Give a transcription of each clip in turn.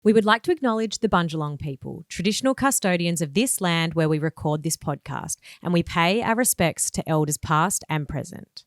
We would like to acknowledge the Bundjalung people, traditional custodians of this land where we record this podcast, and we pay our respects to elders past and present.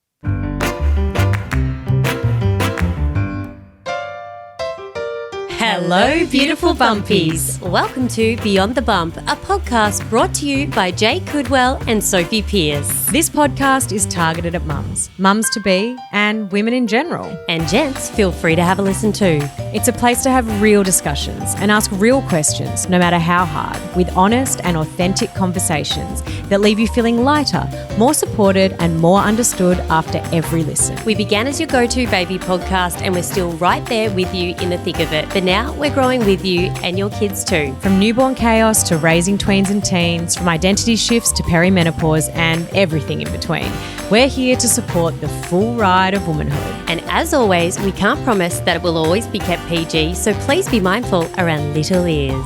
Hello, beautiful Bumpies. Welcome to Beyond the Bump, a podcast brought to you by Jayde Coodwell and Sophie Pierce. This podcast is targeted at mums, mums-to-be, and women in general. And gents, feel free to have a listen too. It's a place to have real discussions and ask real questions, no matter how hard, with honest and authentic conversations that leave you feeling lighter, more supported, and more understood after every listen. We began as your go-to baby podcast, and we're still right there with you in the thick of it. But now we're growing with you and your kids too. From newborn chaos to raising tweens and teens, from identity shifts to perimenopause and everything in between, we're here to support the full ride of womanhood. And as always, we can't promise that it will always be kept PG, so please be mindful around little ears.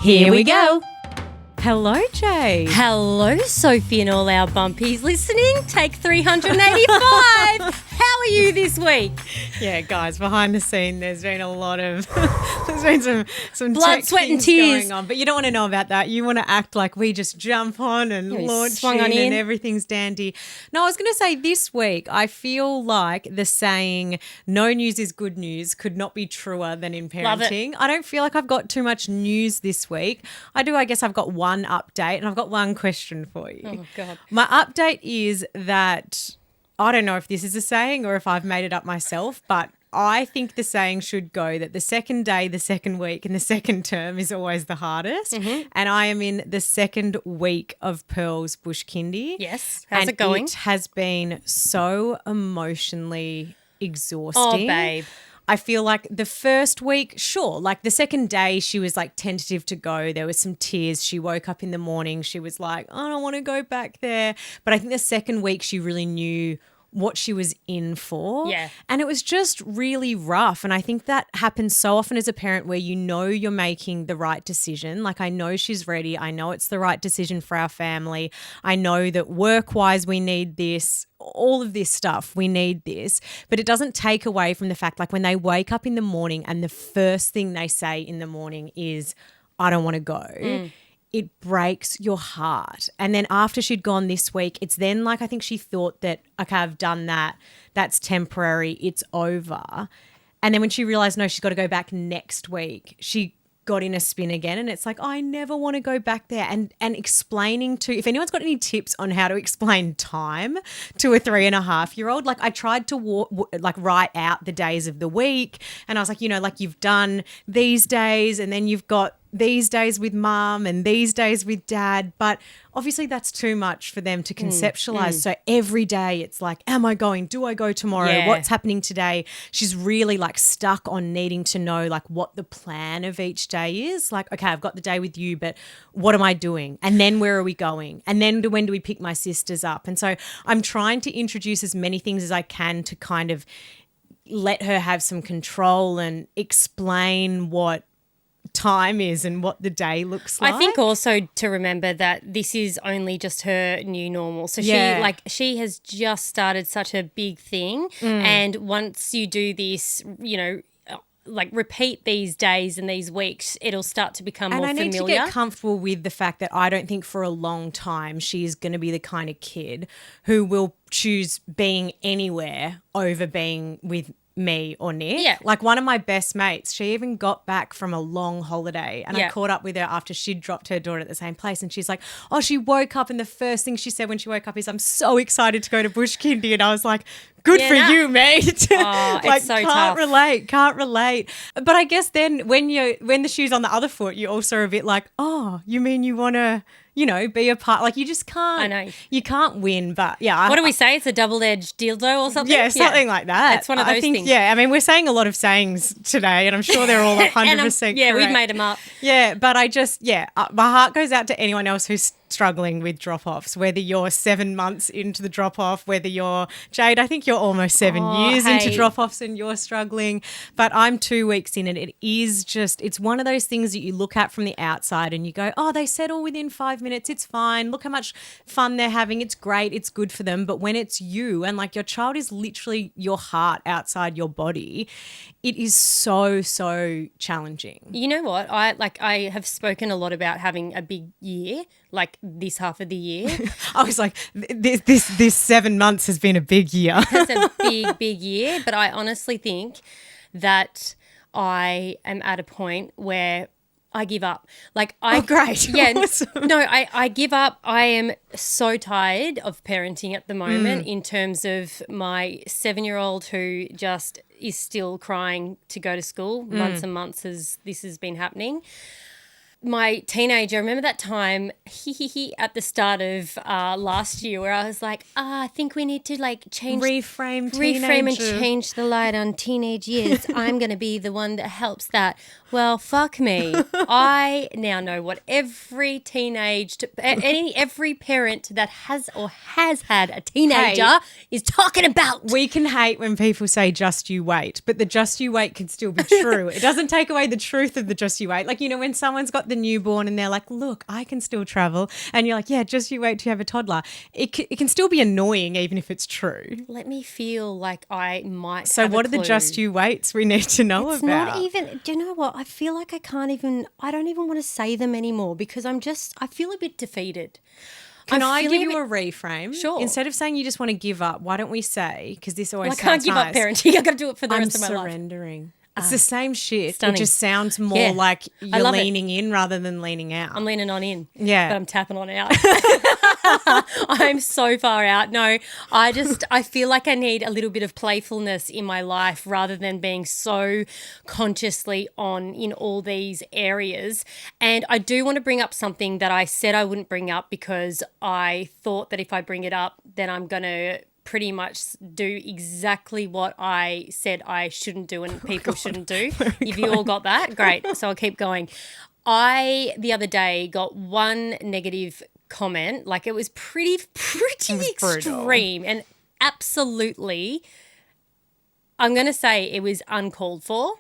Here we go. Hello, Jay. Hello, Sophie and all our Bumpies listening. Take 385. How are you this week? Yeah, guys, behind the scene, there's been a lot of, there's been some blood, sweat and tears going on. But you don't want to know about that. You want to act like we just jump on and launch in and everything's dandy. No, I was going to say this week, I feel like the saying, no news is good news, could not be truer than in parenting. Love it. I don't feel like I've got too much news this week. I guess I've got one update and I've got one question for you. Oh, God. My update is that I don't know if this is a saying or if I've made it up myself, but I think the saying should go that the second day, the second week, and the second term is always the hardest. Mm-hmm. And I am in the second week of Pearl's bush kindy. Yes. How's it going? It has been so emotionally exhausting. Oh, babe. I feel like the first week, sure, like the second day she was like tentative to go. There was some tears. She woke up in the morning. She was like, I don't want to go back there. But I think the second week she really knew what she was in for. Yeah. And it was just really rough. And I think that happens so often as a parent where you know you're making the right decision. Like, I know she's ready. I know it's the right decision for our family. I know that work-wise we need this. All of this stuff, we need this, but it doesn't take away from the fact, like when they wake up in the morning and the first thing they say in the morning is, I don't want to go. It breaks your heart. And then after she'd gone this week, it's then like, I think she thought that, okay, I've done that. That's temporary. It's over. And then when she realized, no, she's got to go back next week, she got in a spin again, and it's like, I never want to go back there. And explaining to, if anyone's got any tips on how to explain time to a 3.5-year-old, like I tried to write out the days of the week, and I was like, like you've done these days and then you've got these days with mum and these days with dad, but obviously that's too much for them to conceptualize. So every day it's like, am I going? Do I go tomorrow? Yeah. What's happening today? She's really like stuck on needing to know like what the plan of each day is. Like, okay, I've got the day with you, but what am I doing? And then where are we going? And then when do we pick my sisters up? And so I'm trying to introduce as many things as I can to kind of let her have some control and explain what time is and what the day looks like. I think also to remember that this is only just her new normal. So she has just started such a big thing, and once you do this, like repeat these days and these weeks, it'll start to become more familiar. And I need to get comfortable with the fact that I don't think for a long time she is going to be the kind of kid who will choose being anywhere over being with me or Nick. Yeah. Like one of my best mates, she even got back from a long holiday, and I caught up with her after she'd dropped her daughter at the same place, and she's like, oh, she woke up and the first thing she said when she woke up is, I'm so excited to go to bush kindy. And I was like, good for you, mate. Oh, like, it's so can't tough. Can't relate. But I guess then when the shoe's on the other foot, you also are a bit like, oh, you mean you want to, be a part, like you just can't. I know. You can't win, but yeah. What do we say? It's a double-edged dildo or something? Yeah, something like that. It's one of those things. Yeah, I mean, we're saying a lot of sayings today, and I'm sure they're all 100% correct. Yeah, we've made them up. Yeah, but my heart goes out to anyone else who's struggling with drop-offs, whether you're 7 months into the drop-off, whether you're, Jayde, I think you're almost 7 years into drop-offs and you're struggling, but I'm 2 weeks in, and it is just, it's one of those things that you look at from the outside and you go, oh, they settle within 5 minutes, it's fine, look how much fun they're having, it's great, it's good for them. But when it's you and like your child is literally your heart outside your body, it is so, so challenging. You know what? I have spoken a lot about having a big year, like this half of the year. I was like, this 7 months has been a big year. It's a big year. But I honestly think that I am at a point where I give up. Great. Yeah. Awesome. No, I give up. I am so tired of parenting at the moment in terms of my 7-year-old who just is still crying to go to school. Months and months as this has been happening. My teenager, I remember that time at the start of last year where I was like, I think we need to reframe and change the light on teenage years. I'm going to be the one that helps that. Well, fuck me. I now know what every every parent that has had a teenager is talking about. We can hate when people say just you wait, but the just you wait can still be true. It doesn't take away the truth of the just you wait. Like, when someone's got the newborn and they're like, look, I can still travel. And you're like, yeah, just you wait till you have a toddler. It can still be annoying even if it's true. Let me feel like I might So have what a are the clue. just you waits we need to know It's about? not even, do you know what? I feel like I don't even want to say them anymore because I feel a bit defeated. Can I give you a reframe? Sure. Instead of saying you just want to give up, why don't we say, because this always I can't sounds give nice, up parenting. I've got to do it for the I'm rest of my life. surrendering. It's the same shit. Stunning. It just sounds more like you're love it. leaning in rather than leaning out. I'm leaning on in. Yeah. But I'm tapping on out. I'm so far out. No, I feel like I need a little bit of playfulness in my life rather than being so consciously on in all these areas. And I do want to bring up something that I said I wouldn't bring up because I thought that if I bring it up, then I'm going to pretty much do exactly what I said I shouldn't do and people shouldn't do. If you all got that, great. So I'll keep going. I, the other day, got one negative comment. Like it was pretty extreme and absolutely, I'm going to say it was uncalled for.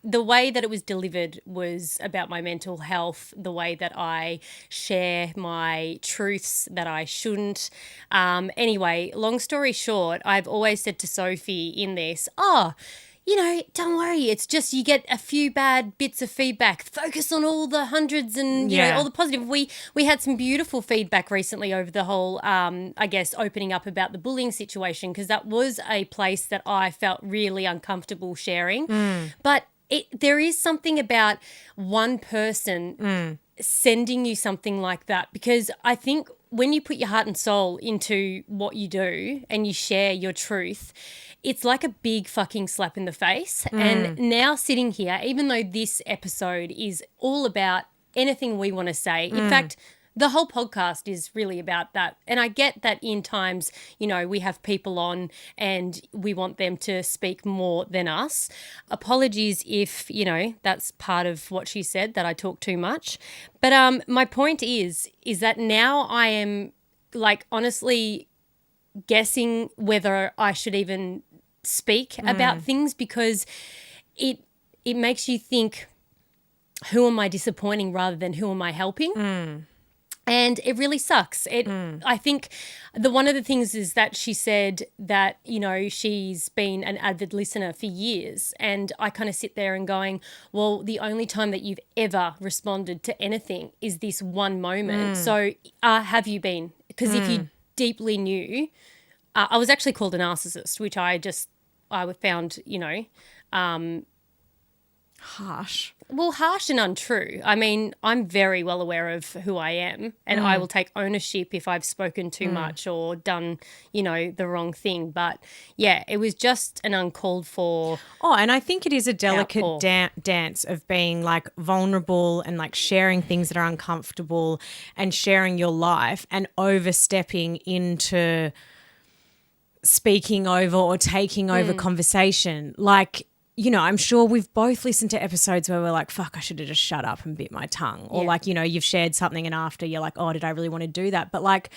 The way that it was delivered was about my mental health, the way that I share my truths that I shouldn't. Anyway, long story short, I've always said to Sophie in this, don't worry. It's just you get a few bad bits of feedback. Focus on all the hundreds and all the positive. We had some beautiful feedback recently over the whole, opening up about the bullying situation because that was a place that I felt really uncomfortable sharing. But there is something about one person sending you something like that because I think when you put your heart and soul into what you do and you share your truth, it's like a big fucking slap in the face. And now sitting here, even though this episode is all about anything we want to say, in fact, the whole podcast is really about that. And I get that in times, we have people on and we want them to speak more than us. Apologies if, that's part of what she said, that I talk too much. But my point is that now I am honestly guessing whether I should even speak about things because it makes you think, who am I disappointing rather than who am I helping? And it really sucks. I think one of the things is that she said that, she's been an avid listener for years. And I kind of sit there and going, well, the only time that you've ever responded to anything is this one moment. So have you been? Because if you deeply knew, I was actually called a narcissist, which I found, harsh. Well, harsh and untrue. I mean, I'm very well aware of who I am and I will take ownership if I've spoken too much or done, the wrong thing. But yeah, it was just an uncalled for. Oh, and I think it is a delicate dance of being vulnerable and sharing things that are uncomfortable and sharing your life and overstepping into speaking over or taking over conversation. I'm sure we've both listened to episodes where we're like, fuck, I should have just shut up and bit my tongue. Or you've shared something and after you're like, oh, did I really want to do that? But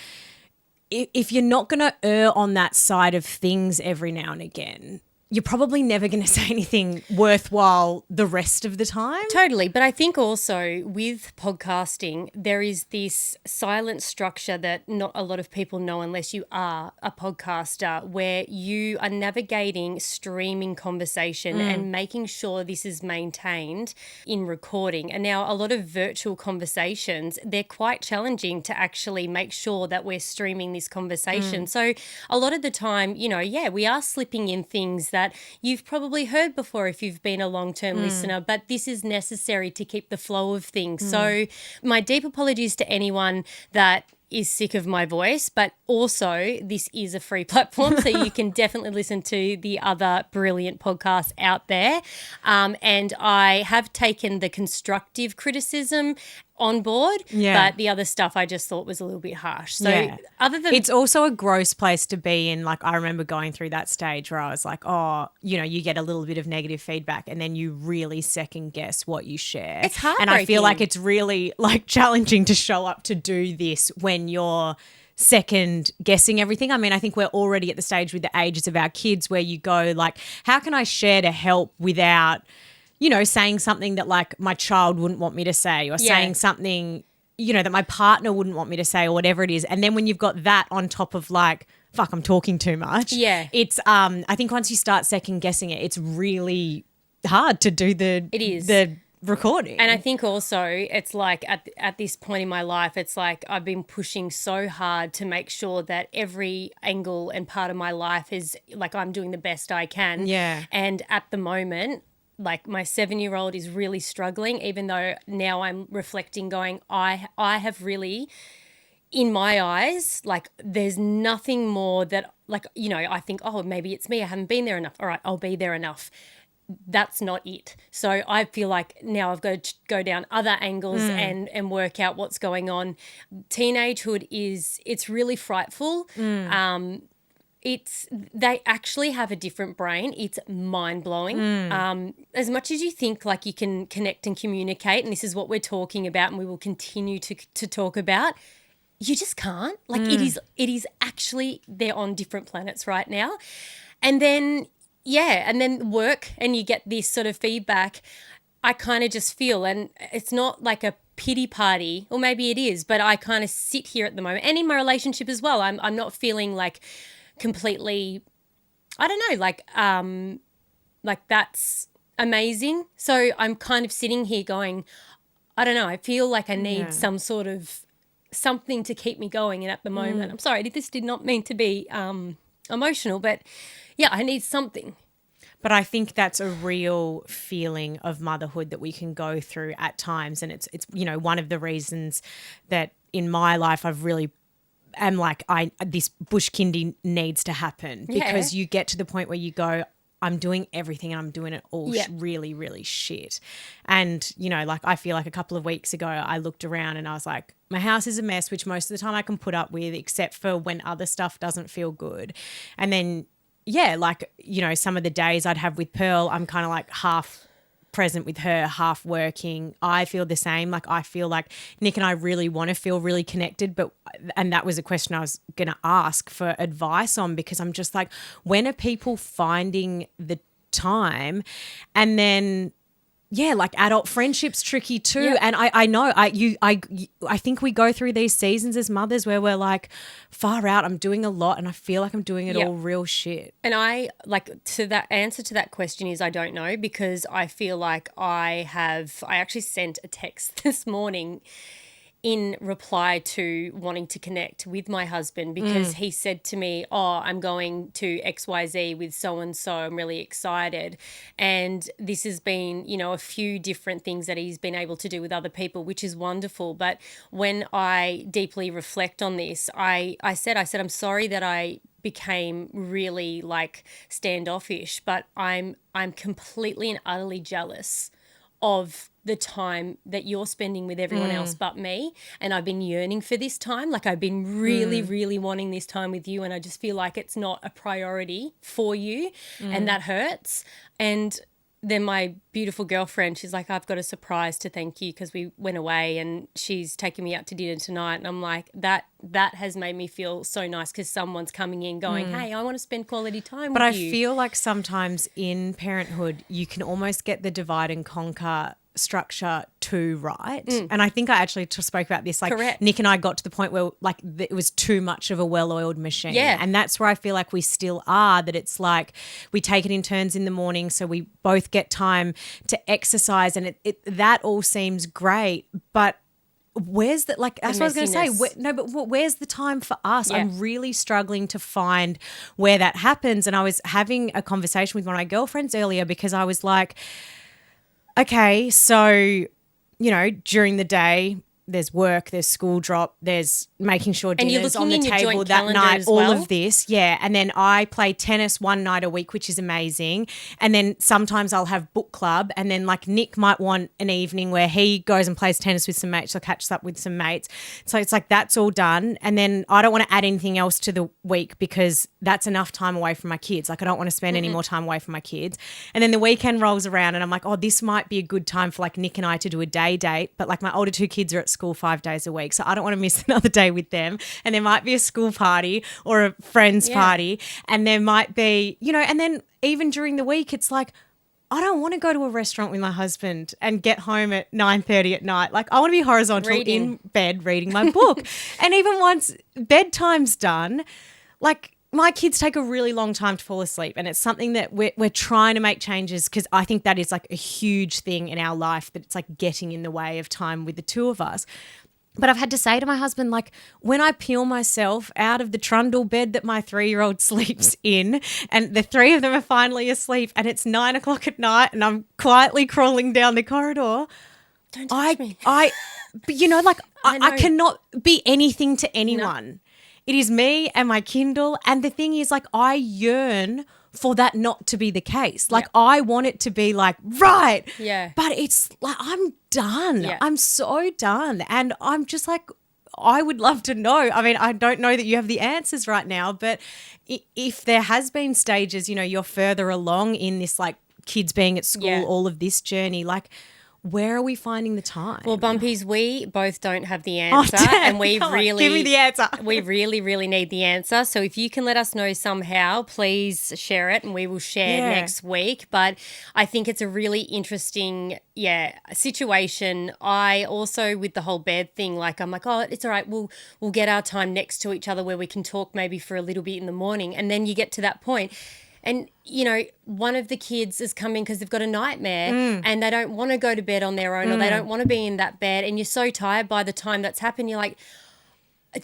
if you're not going to err on that side of things every now and again, you're probably never going to say anything worthwhile the rest of the time. Totally. But I think also with podcasting, there is this silent structure that not a lot of people know unless you are a podcaster, where you are navigating streaming conversation and making sure this is maintained in recording. And now a lot of virtual conversations, they're quite challenging to actually make sure that we're streaming this conversation. So a lot of the time, we are slipping in things that you've probably heard before if you've been a long-term listener, but this is necessary to keep the flow of things. So my deep apologies to anyone that is sick of my voice, but also this is a free platform, so you can definitely listen to the other brilliant podcasts out there. And I have taken the constructive criticism on board, but the other stuff I just thought was a little bit harsh. So other than it's also a gross place to be in. Like, I remember going through that stage where I was like, oh, you get a little bit of negative feedback and then you really second guess what you share. It's heartbreaking. And I feel like it's really like challenging to show up to do this when you're second guessing everything. I mean, I think we're already at the stage with the ages of our kids where you go like, how can I share to help without saying something that like my child wouldn't want me to say, or saying something, that my partner wouldn't want me to say, or whatever it is. And then when you've got that on top of like, fuck, I'm talking too much. Yeah. It's I think once you start second guessing it, it's really hard to do the recording. And I think also it's like at this point in my life, it's like I've been pushing so hard to make sure that every angle and part of my life is like I'm doing the best I can. Yeah. And at the moment, like my 7-year-old is really struggling, even though now I'm reflecting going, I have really, in my eyes, like there's nothing more that like, I think, oh, maybe it's me. I haven't been there enough. All right, I'll be there enough. That's not it. So I feel like now I've got to go down other angles and work out what's going on. Teenagehood it's really frightful. They actually have a different brain. It's mind-blowing. As much as you think like you can connect and communicate, and this is what we're talking about and we will continue to talk about, you just can't. Like it is actually, they're on different planets right now. And then, and then work and you get this sort of feedback. I kind of just feel, and it's not like a pity party, or maybe it is, but I kind of sit here at the moment, and in my relationship as well, I'm not feeling like completely, I don't know, like that's amazing. So I'm kind of sitting here going, I don't know, I feel like I need some sort of something to keep me going. And at the moment, I'm sorry, this did not mean to be emotional, but I need something. But I think that's a real feeling of motherhood that we can go through at times. And it's one of the reasons that in my life I've really am like, this bush kindy needs to happen, because you get to the point where you go, I'm doing everything and I'm doing it all really, really shit. And, like I feel like a couple of weeks ago I looked around and I was like, my house is a mess, which most of the time I can put up with, except for when other stuff doesn't feel good. And then, some of the days I'd have with Pearl, I'm kind of like half present with her, half working. I feel the same. Like I feel like Nick and I really want to feel really connected, and that was a question I was going to ask for advice on, because I'm just like, when are people finding the time? And then like adult friendship's tricky too. And I know I think we go through these seasons as mothers where we're like, far out, I'm doing a lot and I feel like I'm doing it all real shit. And I answer to that question is I don't know, because I feel like I actually sent a text this morning in reply to wanting to connect with my husband, because he said to me, oh, I'm going to XYZ with so-and-so. I'm really excited. And this has been, a few different things that he's been able to do with other people, which is wonderful. But when I deeply reflect on this, I said, I'm sorry that I became really like standoffish, but I'm completely and utterly jealous of the time that you're spending with everyone else but me. And I've been yearning for this time. Like I've been really, really wanting this time with you. And I just feel like it's not a priority for you. And that hurts. And then my beautiful girlfriend, she's like, I've got a surprise to thank you because we went away and she's taking me out to dinner tonight. And I'm like, that has made me feel so nice because someone's coming in going, hey, I want to spend quality time with you. But I feel like sometimes in parenthood you can almost get the divide and conquer structure too right. And I think I actually spoke about this. Like Correct. Nick and I got to the point where like it was too much of a well-oiled machine. Yeah. And that's where I feel like we still are, that it's like we take it in turns in the morning so we both get time to exercise, and that all seems great. But where's the, like, that's what I was going to say. But where's the time for us? Yeah. I'm really struggling to find where that happens. And I was having a conversation with one of my girlfriends earlier because I was like, okay, so, you know, during the day, there's work, there's school drop, there's making sure dinner's on the table that night, all of this. Yeah. And then I play tennis one night a week, which is amazing. And then sometimes I'll have book club. And then like Nick might want an evening where he goes and plays tennis with some mates, so catches up with some mates. So it's like that's all done. And then I don't want to add anything else to the week because that's enough time away from my kids. Like I don't want to spend any more time away from my kids. And then the weekend rolls around and I'm like, oh, this might be a good time for like Nick and I to do a day date. But like my older two kids are at school 5 days a week, so I don't want to miss another day with them. And there might be a school party or a friend's party, and there might be, you know, and then even during the week it's like I don't want to go to a restaurant with my husband and get home at 9:30 at night. Like I want to be horizontal in bed reading my book. And even once bedtime's done, like my kids take a really long time to fall asleep, and it's something that we're trying to make changes because I think that is like a huge thing in our life, that it's like getting in the way of time with the two of us. But I've had to say to my husband, like, when I peel myself out of the trundle bed that my 3-year-old sleeps in, and the three of them are finally asleep, and it's 9 o'clock at night, and I'm quietly crawling down the corridor, don't touch me. but you know, like, I cannot be anything to anyone. No. It is me and my Kindle, and the thing is, like, I yearn for that not to be the case. Like I want it to be like, right. Yeah. But it's like, I'm done. Yeah. I'm so done. And I'm just like, I would love to know. I mean, I don't know that you have the answers right now, but if there has been stages, you know, you're further along in this, like kids being at school, all of this journey, like where are we finding the time? Well, Bumpies, we both don't have the answer, and we really give me the answer. We really, really need the answer. So if you can let us know somehow, please share it, and we will share next week. But I think it's a really interesting, situation. I also, with the whole bed thing, like I'm like, oh, it's all right. We'll get our time next to each other where we can talk maybe for a little bit in the morning, and then you get to that point. And, you know, one of the kids is coming because they've got a nightmare and they don't want to go to bed on their own or they don't want to be in that bed, and you're so tired by the time that's happened, you're like,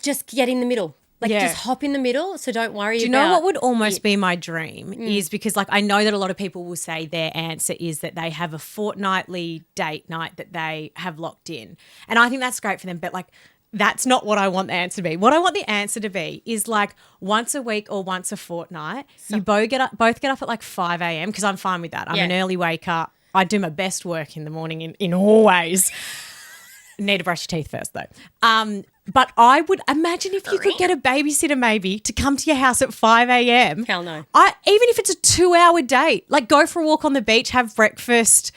just get in the middle. Like just hop in the middle, so don't worry about it. Do you know what would almost be my dream is, because like I know that a lot of people will say their answer is that they have a fortnightly date night that they have locked in. And I think that's great for them, but like that's not what I want the answer to be. What I want the answer to be is like once a week or once a fortnight, you both get up at like 5 a.m. because I'm fine with that. I'm an early waker. I do my best work in the morning in all ways. Need to brush your teeth first though. But I would imagine if you could get a babysitter maybe to come to your house at 5 a.m. Hell no. Even if it's a 2-hour date, like go for a walk on the beach, have breakfast,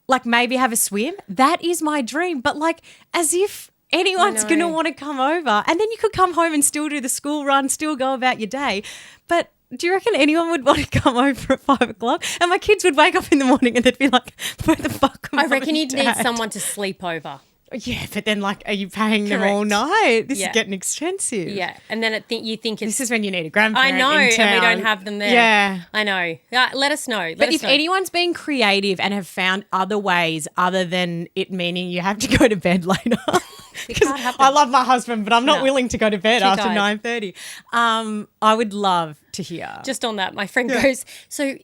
like maybe have a swim. That is my dream. But like as if anyone's going to want to come over, and then you could come home and still do the school run, still go about your day. But do you reckon anyone would want to come over at 5 o'clock? And my kids would wake up in the morning and they'd be like, where the fuck am I? I reckon you'd need someone to sleep over. Yeah, but then like, are you paying them all night? This is getting expensive. Yeah, and then you think it's... This is when you need a grandparent I know, in town. and we don't have them there. Yeah. I know. Let us know. But if anyone's been creative and have found other ways other than it meaning you have to go to bed later... Because I love my husband, but I'm not willing to go to bed after 9:30. I would love to hear. Just on that, my friend goes, so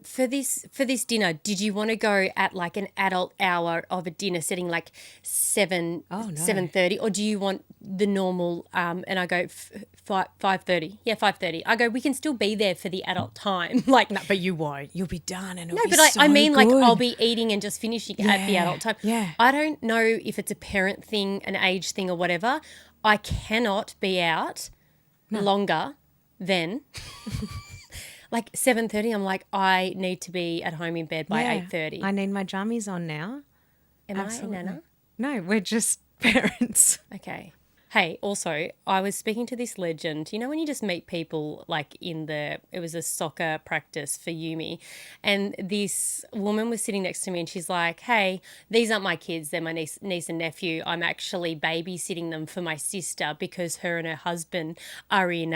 for this dinner, did you want to go at like an adult hour of a dinner setting, like 7:30, or do you want the normal? And I go 5:30. Yeah, 5:30. I go, we can still be there for the adult time. Like, no, but you won't. You'll be done, and I mean, like I'll be eating and just finishing at the adult time. Yeah. I don't know if it's a parent thing, an age thing, or whatever. I cannot be out longer than like 7:30, I'm like, I need to be at home in bed by 8:30. I need my jammies on now. Am I a nana? No, we're just parents. Okay. Hey, also, I was speaking to this legend. You know when you just meet people like it was a soccer practice for Yumi, and this woman was sitting next to me and she's like, hey, these aren't my kids. They're my niece and nephew. I'm actually babysitting them for my sister because her and her husband are in,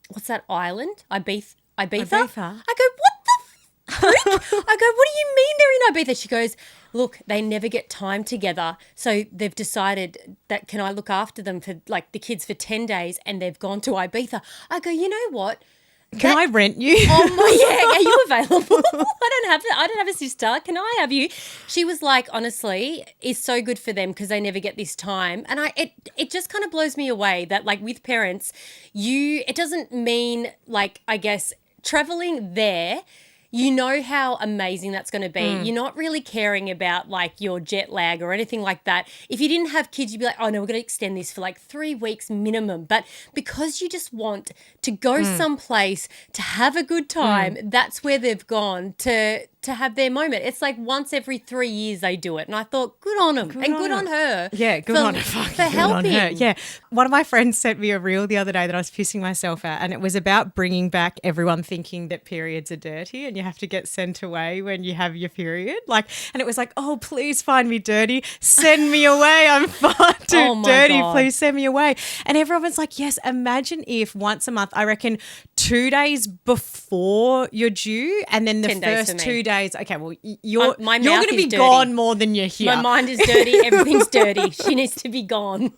what's that island? Ibiza? I go, what the freak? I go, what do you mean they're in Ibiza? She goes, look, they never get time together. So they've decided that can I look after them for like the kids for 10 days and they've gone to Ibiza. I go, you know what? Can I rent you? Oh my, yeah, are you available? I don't have a sister. Can I have you? She was like, honestly, it's so good for them because they never get this time. And it just kind of blows me away that like with parents, it doesn't mean like, I guess, traveling there, you know how amazing that's going to be. You're not really caring about like your jet lag or anything like that. If you didn't have kids, you'd be like, oh no, we're going to extend this for like 3 weeks minimum. But because you just want to go someplace to have a good time, that's where they've gone to have their moment. It's like once every 3 years they do it. And I thought, good on them good on her. Yeah, good on her. For helping. On her. Yeah. One of my friends sent me a reel the other day that I was pissing myself at, and it was about bringing back everyone thinking that periods are dirty and you have to get sent away when you have your period. Like, and it was like, oh, please find me dirty. Send me away. I'm far too dirty. God. Please send me away. And everyone was like, yes, imagine if once a month, I reckon 2 days before you're due, and then the 10 days first for me. 2 days. Okay, well, you're my going mouth to is be dirty. gone more than you're here. My mind is dirty. Everything's dirty. She needs to be gone.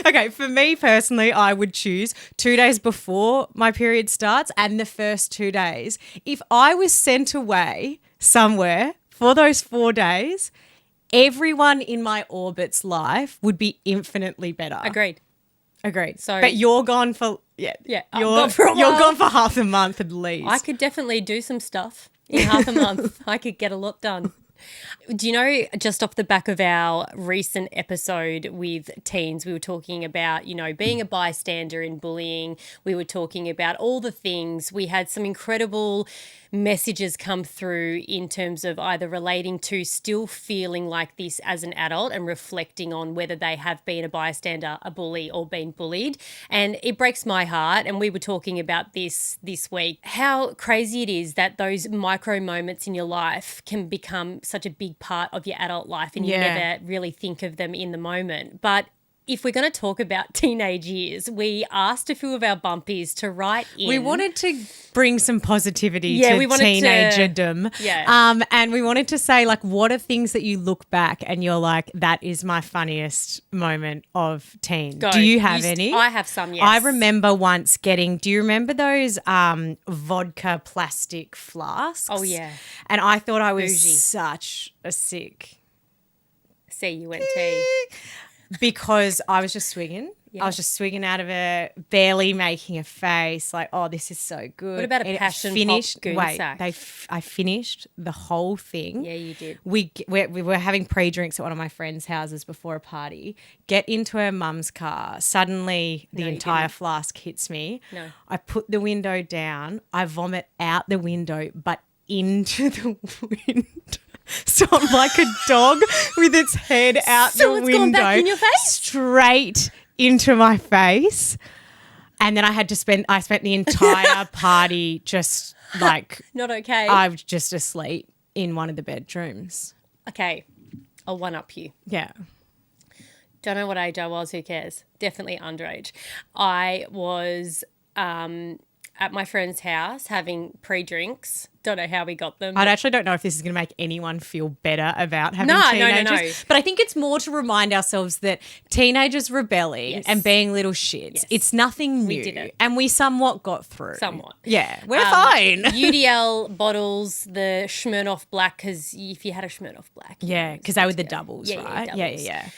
Okay, for me personally, I would choose 2 days before my period starts and the first 2 days. If I was sent away somewhere for those 4 days, everyone in my orbit's life would be infinitely better. Agreed. So, but you're gone for I'm You're gone for a you're while. gone for half a month at least. I could definitely do some stuff in half a month. I could get a lot done. Do you know, just off the back of our recent episode with teens, we were talking about, you know, being a bystander in bullying. We were talking about all the things. We had some incredible messages come through in terms of either relating to still feeling like this as an adult and reflecting on whether they have been a bystander, a bully, or been bullied. And it breaks my heart. And we were talking about this week, how crazy it is that those micro moments in your life can become such a big part of your adult life and you never really think of them in the moment. But if we're going to talk about teenage years, we asked a few of our bumpies to write in. We wanted to bring some positivity to teenagerdom. And we wanted to say, like, what are things that you look back and you're like, that is my funniest moment of teen? Do you have any? I have some, yes. I remember once getting, do you remember those vodka plastic flasks? Oh, yeah. And I thought I was Bougie. such a sick. C-U-N-T. Because I was just swinging. Yeah. I was just swinging out of it, barely making a face, like, oh, this is so good. What about a And it passion finished, pop goon wait, sack? I finished the whole thing. Yeah, you did. We were having pre-drinks at one of my friends' houses before a party, get into her mum's car. Suddenly the entire flask hits me. No. I put the window down. I vomit out the window, but into the wind. So I'm like a dog with its head out the window. So it's gone back in your face? Straight into my face. And then I spent the entire party just like Not okay. I was just asleep in one of the bedrooms. Okay, I'll one-up you. Yeah. Don't know what age I was, who cares? Definitely underage. I was at my friend's house having pre-drinks. Don't know how we got them. I actually don't know if this is going to make anyone feel better about having No. teenagers. But I think it's more to remind ourselves that teenagers rebelling and being little shits, it's nothing new. We did it. And we somewhat got through. Somewhat. Yeah, we're fine. UDL bottles, the Smirnoff Black, because if you had a Smirnoff Black. Yeah, because they were the doubles, Yeah, right? doubles. Yeah.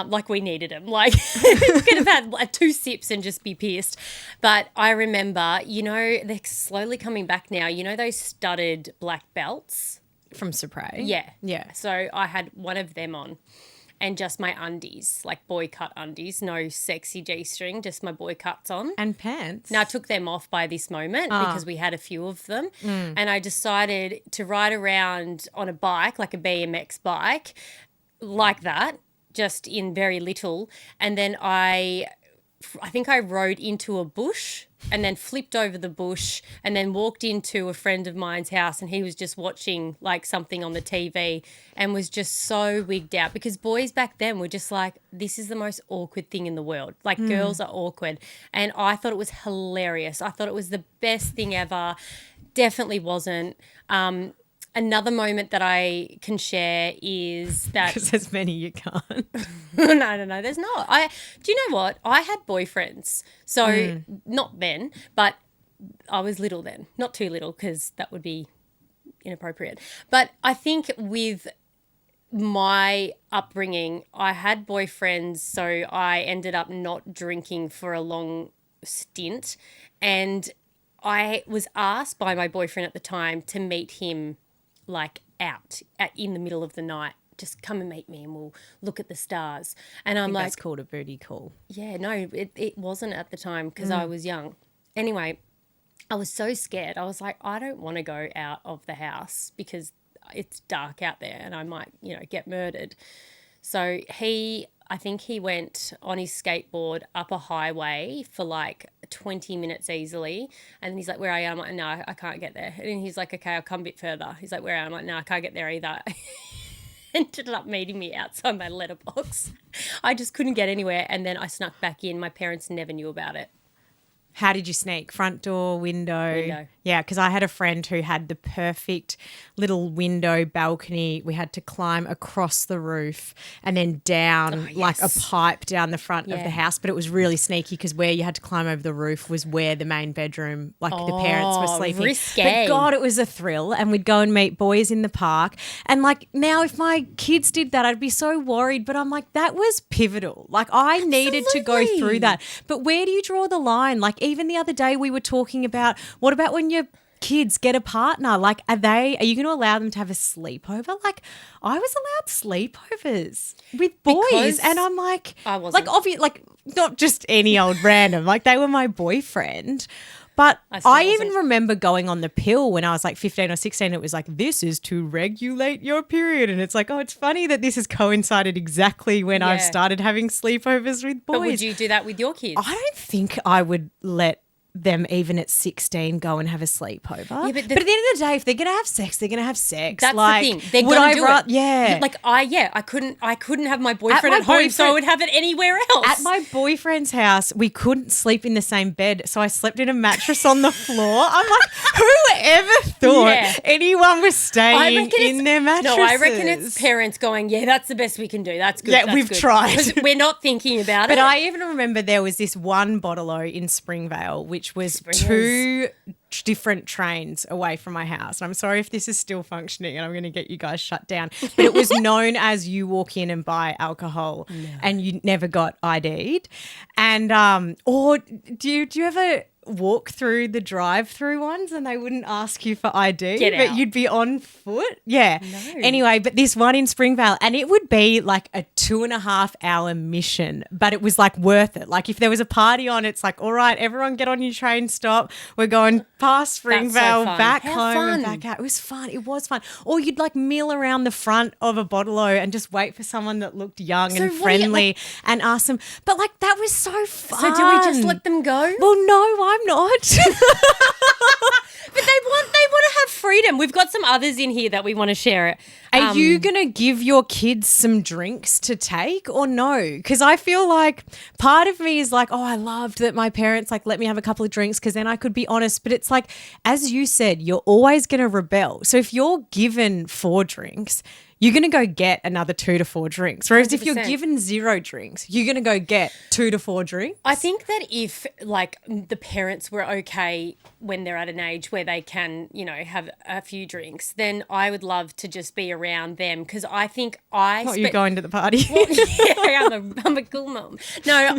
Like we needed them. Like we could have had like 2 sips and just be pissed. But I remember, you know, they're slowly coming back now. You know those studded black belts? From Supray. Yeah. Yeah. So I had one of them on. and just my undies, like boy cut undies, no sexy G-string, just my boy cuts on. And pants. Now, I took them off by this moment because we had a few of them, and I decided to ride around on a bike, like a BMX bike, like that, just in very little, and then I think I rode into a bush and then flipped over the bush and then walked into a friend of mine's house, and he was just watching like something on the TV and was just so wigged out because boys back then were just like, this is the most awkward thing in the world. Like girls are awkward. And I thought it was hilarious. I thought it was the best thing ever. Definitely wasn't. Another moment that I can share is that because there's many you can't. No, there's not. Do you know what? I had boyfriends. So not then, but I was little then. Not too little because that would be inappropriate. But I think with my upbringing, I had boyfriends, so I ended up not drinking for a long stint, and I was asked by my boyfriend at the time to meet him like in the middle of the night. Just come and meet me and we'll look at the stars. And I'm like, that's called a booty call. Yeah, no, it wasn't at the time because I was young. Anyway, I was so scared. I was like, I don't want to go out of the house because it's dark out there and I might, get murdered. So I think he went on his skateboard up a highway for like 20 minutes easily. And then he's like, where are you? I'm like, no, I can't get there. And then he's like, okay, I'll come a bit further. He's like, where are you? I'm like, no, I can't get there either. Ended up meeting me outside my letterbox. I just couldn't get anywhere. And then I snuck back in. My parents never knew about it. How did you sneak? Front door, window? Yeah, because I had a friend who had the perfect little window balcony. We had to climb across the roof and then down like a pipe down the front of the house. But it was really sneaky because where you had to climb over the roof was where the main bedroom, like the parents were sleeping. Risque. But God, it was a thrill. And we'd go and meet boys in the park. And like now if my kids did that, I'd be so worried. But I'm like, that was pivotal. Like I needed to go through that. But where do you draw the line? Like even the other day we were talking about, what about when your kids get a partner? Like are you going to allow them to have a sleepover? Like I was allowed sleepovers with boys because and I'm like, I wasn't. Like not just any old random, like they were my boyfriend. But I even remember going on the pill when I was like 15 or 16. It was like, this is to regulate your period. And it's like, oh, it's funny that this has coincided exactly when I've started having sleepovers with boys. But would you do that with your kids? I don't think I would let them even at 16 go and have a sleepover. Yeah, but at the end of the day, if they're going to have sex, they're going to have sex. That's like, the thing. They're going to do it. Yeah. Like I couldn't have my boyfriend at home, so I would have it anywhere else. At my boyfriend's house, we couldn't sleep in the same bed, so I slept in a mattress on the floor. I'm like, whoever thought anyone was staying in their mattresses? No, I reckon it's parents going, yeah, that's the best we can do. That's good. Yeah, we've tried. Because we're not thinking about it. But I even remember there was this one bottle-o in Springvale, which was two different trains away from my house. And I'm sorry if this is still functioning and I'm going to get you guys shut down. But it was known as you walk in and buy alcohol and you never got ID'd. And or do you ever walk through the drive-through ones and they wouldn't ask you for ID, but you'd be on foot? Yeah. No. Anyway, but this one in Springvale, and it would be like a 2.5 hour mission, but it was like worth it. Like if there was a party on, it's like, all right, everyone get on your train stop. We're going past Springvale, back home and back out. It was fun. It was fun. Or you'd like mill around the front of a bottle-o and just wait for someone that looked young and friendly and ask them. But like that was so fun. So do we just let them go? Well, no, I'm not. But they want to have freedom. We've got some others in here that we want to share it. Are you going to give your kids some drinks to take or no? Because I feel like part of me is like, oh, I loved that my parents like let me have a couple of drinks because then I could be honest. But it's like, as you said, you're always going to rebel. So if you're given 4 drinks, you're going to go get another 2 to 4 drinks. Whereas 100%. If you're given 0 drinks, you're going to go get 2 to 4 drinks. I think that if like the parents were okay when they're at an age where they can, have a few drinks, then I would love to just be around them because I think you're going to the party? Well, yeah, I'm a cool mom. No,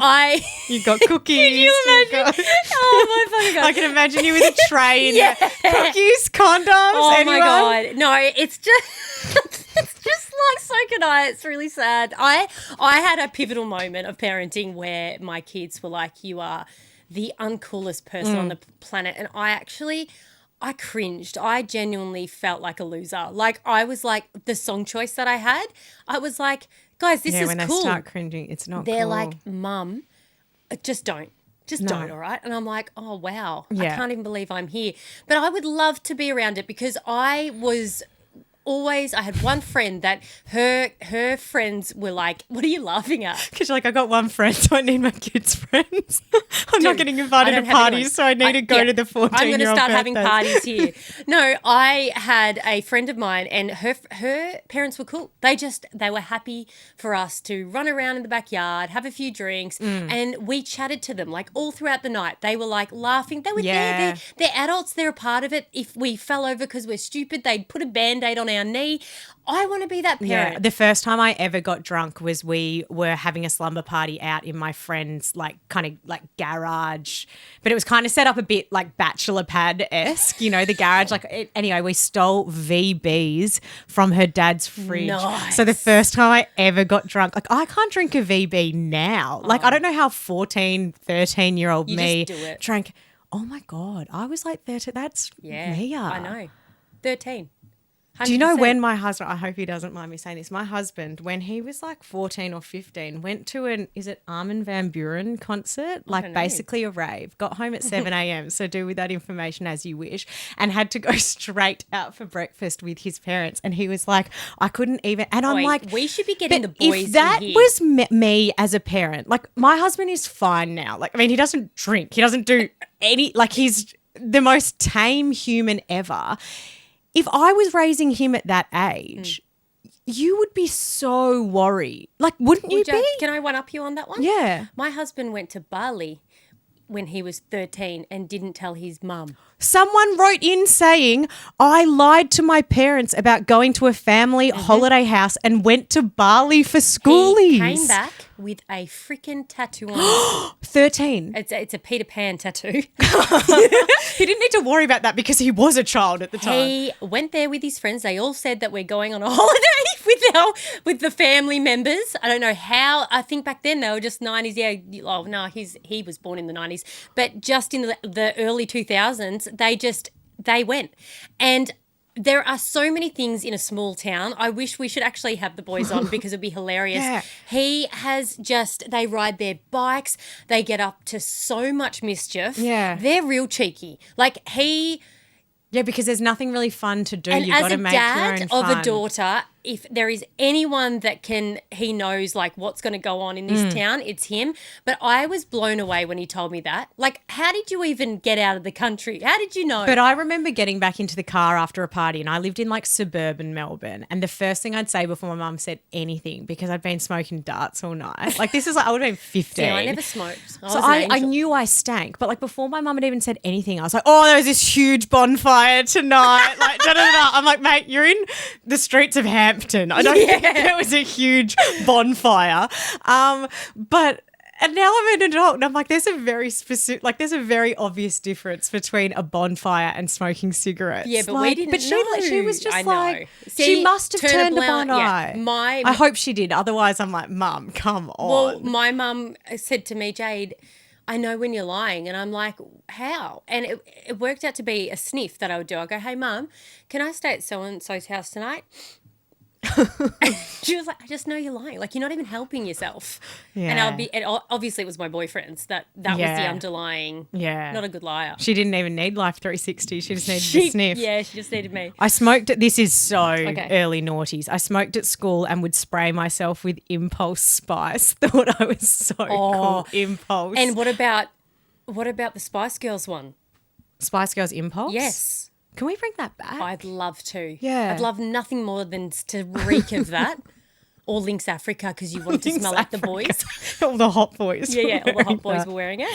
You got cookies. Can you imagine? Oh my fucking God. I can imagine you with a tray and cookies, condoms. Oh anyone? My God. No, it's just... It's just like so tonight. It's really sad. I had a pivotal moment of parenting where my kids were like, you are the uncoolest person on the planet. And I cringed. I genuinely felt like a loser. Like, I was like, the song choice that I had, I was like, guys, this is when cool. they start cringing, it's not They're cool. like, Mum, just don't. Just don't, all right? And I'm like, oh, wow. I can't even believe I'm here. But I would love to be around it because I had one friend that her friends were like, what are you laughing at? Because you're like, I got one friend, so I need my kids' friends. I'm not getting invited to parties, so I need to go to the 14-year-old I'm going to start having birthdays. parties here. No, I had a friend of mine and her parents were cool. They were happy for us to run around in the backyard, have a few drinks, and we chatted to them like all throughout the night. They were like laughing. They were there. They're adults. They're a part of it. If we fell over because we're stupid, they'd put a Band-Aid on our knee. I want to be that parent. Yeah, the first time I ever got drunk was we were having a slumber party out in my friend's kind of garage, but it was kind of set up a bit like bachelor pad-esque, the garage. Anyway, we stole VBs from her dad's fridge. Nice. So the first time I ever got drunk, I can't drink a VB now. I don't know how 14, 13-year-old me just do it. drank. Oh my God, I was like 13. That's me. I know. 13. 100%. Do you know when my husband, I hope he doesn't mind me saying this, my husband, when he was like 14 or 15, went to is it Armin van Buuren concert? Basically a rave, got home at 7 a.m. So do with that information as you wish, and had to go straight out for breakfast with his parents. And he was like, I couldn't even, and I'm like, we should be getting the boys if that in here. was me as a parent, my husband is fine now. He doesn't drink. He doesn't do any, he's the most tame human ever. If I was raising him at that age, you would be so worried. Wouldn't you be? Can I one-up you on that one? Yeah. My husband went to Bali when he was 13 and didn't tell his mum. Someone wrote in saying, I lied to my parents about going to a family holiday house and went to Bali for schoolies. He came back with a freaking tattoo on. 13. It's a Peter Pan tattoo. He didn't need to worry about that because he was a child at the time. He went there with his friends. They all said that we're going on a holiday with the family members. I don't know how. I think back then they were just 90s. Yeah. Oh, no, he was born in the 90s. But just in the early 2000s, they went. And there are so many things in a small town. I wish we should actually have the boys on because it'd be hilarious. Yeah. He has they ride their bikes. They get up to so much mischief. Yeah. They're real cheeky. Yeah, because there's nothing really fun to do. And You've got as to a make your dad own of fun. a daughter, if there is anyone that he knows what's going to go on in this town, it's him. But I was blown away when he told me that. How did you even get out of the country? How did you know? But I remember getting back into the car after a party, and I lived in suburban Melbourne. And the first thing I'd say before my mum said anything, because I'd been smoking darts all night. This is I would have been 15. Yeah, I never smoked. I knew I stank, but before my mum had even said anything, I was like, oh, there's this huge bonfire tonight. Da-da-da-da. I'm like, mate, you're in the streets of Hampton. I don't think there was a huge bonfire. And now I'm an adult and I'm like, there's a very specific, there's a very obvious difference between a bonfire and smoking cigarettes. Yeah, but we didn't know. She was just I know. she must have turned a blind eye. Yeah, I hope she did. Otherwise, I'm like, Mum, come on. Well, my mum said to me, Jayde, I know when you're lying. And I'm like, how? And it worked out to be a sniff that I would do. I go, hey, Mum, can I stay at so-and-so's house tonight? She was like, I just know you're lying. You're not even helping yourself. Yeah. And obviously it was my boyfriend's. That was the underlying, not a good liar. She didn't even need Life 360. She just needed the sniff. Yeah, she just needed me. I smoked it. This is so early noughties. I smoked at school and would spray myself with Impulse Spice. Thought I was so cool. Impulse. And what about the Spice Girls one? Spice Girls Impulse? Yes. Can we bring that back? I'd love to. Yeah. I'd love nothing more than to reek of that. Or Lynx Africa because you want to smell like the boys. All the hot boys. Yeah, all the hot boys were wearing it.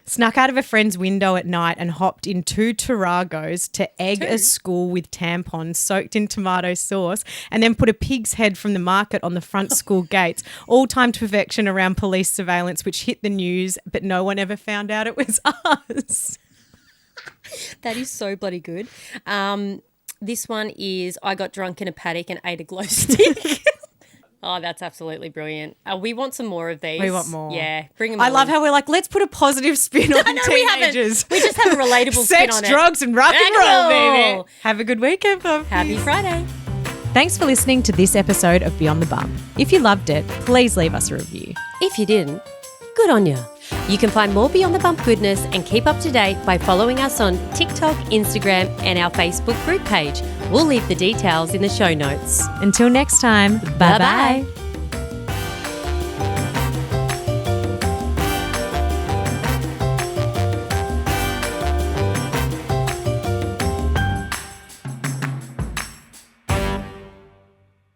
Snuck out of a friend's window at night and hopped in 2 Taragos to egg a school with tampons soaked in tomato sauce, and then put a pig's head from the market on the front school gates, all timed to perfection around police surveillance, which hit the news, but no one ever found out it was us. That is so bloody good. This one is I got drunk in a paddock and ate a glow stick. Oh, that's absolutely brilliant. We want some more of these. We want more. Yeah, bring them I on. love how we're like, let's put a positive spin on teenagers. We just have a relatable spin Sex, on it. drugs, and rock and roll, baby. Have a good weekend, Bumpies. Happy Friday. Thanks for listening to this episode of Beyond the Bump. If you loved it, please leave us a review. If you didn't, good on you. You can find more Beyond the Bump goodness and keep up to date by following us on TikTok, Instagram, and our Facebook group page. We'll leave the details in the show notes. Until next time, bye-bye.